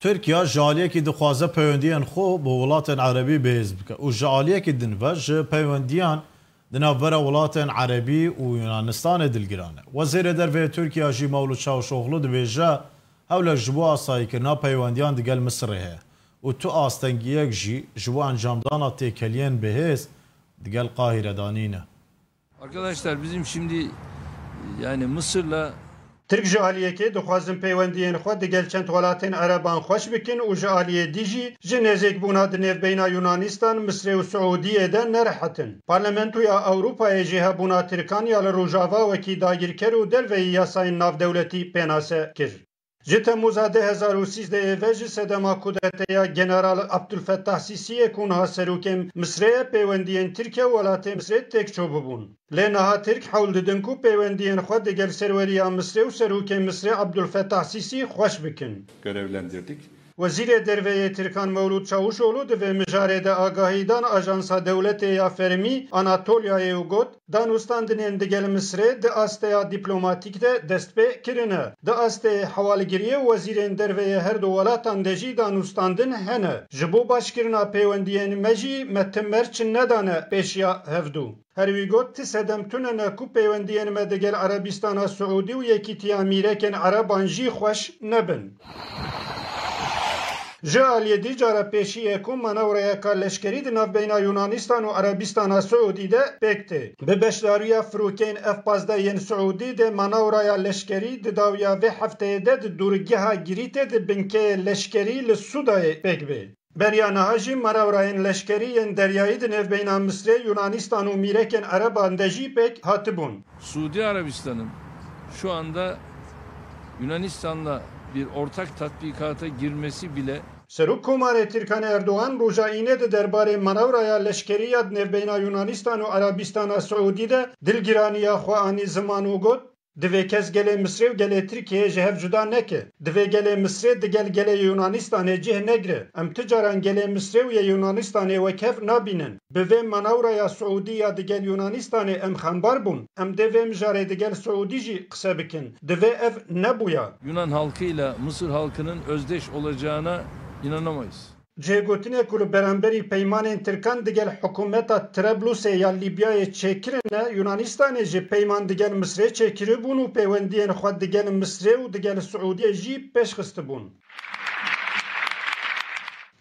ترکیه جالiyekî dixwaze peywendiyên xwe bi welatên Erebî bêhêz bike û ji aliyekî dinve ji peywendiyan di navbera welatên Erebî û Yunanistanê dilgiran e. Wezîrê Derve Tirkiye jî Mevlûd Çavuşoğlu dibêje hewlek ji bo asayîkirina peywendiyan di gel Misrê heye û tu astengiyek jî ji bo encamdana têkeliyên bêhêz di gel Qahîre danîne. Arkadaşlar bizim şimdi yani Mısır'la Tirk ji aliyekê dixwazin peywendiyên xwe di gel çend welatên Ereban xweş bikin û ji aliyê dî jî ji nêzêkbûna di nêvbeyna Yunanistan, Misrê û Siûdiyê de nerehetin. Parlamentoya Ewropayê jî hebûna Tirkan ya li Rojava wekî dagîrker û derveyî yasayên navdewletî pênase kir. Ji Temmûza 2013 ve ji sedema kudeteya General Abdülfettah Sîsiyê ku niha serokên Misrê peywendiyên Tirkiye welatê Misrê têkçû bibûn. Lê niha Tirk hewl didin ku peywendiyên xwe di gel serweriya Misrê û serokên Misrê Abdülfettah Sîsî xweş bikin. Görevlendirdik. Wezîrê Derveyê Tirkan Mevlûd Çavuşoğlu di vê mijarê de agahîdan Ajansa Dewletê ya Fermî Anatolyayê û got danûstandinên di gel Misrê di asteya dîplomatîk de destpê kirine. Di asteyê hewalgiriyê wezîrên derveyê her du welatan de jî danûstandin hene. Ji bo başkirina peywendiyên me jî me tim merçin nedane pêşiya hevdû. Her wî got ti sedem tunene ku peywendiyên me di gel Erebistana Siûdî û yekîtiya mîrekên Ereban jî xweş nebin. Ji aliyê dî cara pêşiyê ku manevrayeka leşkerî di navbeyna Yunanistan û Erebistana Siûdî de pêk tê. Bi beşdariya firokeyên F-15 yên Siûdî de manevraya leşkerî di dawiya vê hefteyê de di dûrgeha Girîtê di binkeyê leşkerî li Sûdayê pêk bê. Beriya niha jî manevrayên leşkerî yên deryayî di nêvbeyna Misrê, Yunanistan û mîrekên Ereban de jî pêk hatibûn. Suudi Arabistan'ın şu anda Yunanistan'la bir ortak tatbikata girmesi bile Serok Komarê Tirkan Erdoğan roja înê di derbarê manevraya leşkerî ya nêvbeyna Yunanistan û Erebistana Siûdî de dilgiraniya xwe anî ziman û got divê kes gelê Misrê û gelê Tirkiyeyê ji hev cuda neke. Divê gelê Misrê di gel gelê Yunanistanê cih negire. Em ti caran gelê Misrê û ya Yunanistanê wekhev nabînin. Bi vê manevraya Siûdî ya di gel Yunanistanê em xembar bûn. Em de vê mijarê di gel Siûdî jî qise bikin. Divê ev nebûya. Yunan halkıyla Mısır halkının özdeş olacağına inanamayız. Cêgotinê ku li beramberî peymanên Tirkan di gel hikûmeta Trablusê ya Libyayê çêkirine, Yunanistanê jî peyman di gel Misrê çêkiribûn û peywendiyên xwe di gel Misrê û di gel Siûdiyê jî pêşxistibûn.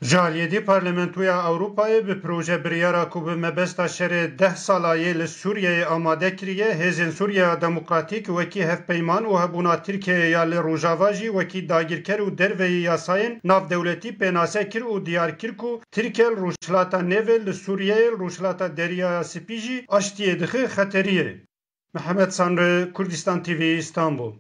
Ji aliyê Parlamentoya Ewropayê bi proje biryara ku bi mebesta şerê 10 salayê li Sûriyeyê amade kiriye, Hêzên Sûriya Demokratîk wekî hevpeyman û hebûna Tirkiyeyê ya li Rojava jî wekî dagîrker û derveyî yasayên navdewletî pênase kir û diyar kir ku Tirkiye rûşhilata nêvê li Sûriyeyê rûşhilata Deryaya Spî jî aştiyê dixe xeteriyê. Mehmet Sanrı, Kurdistan TV, İstanbul.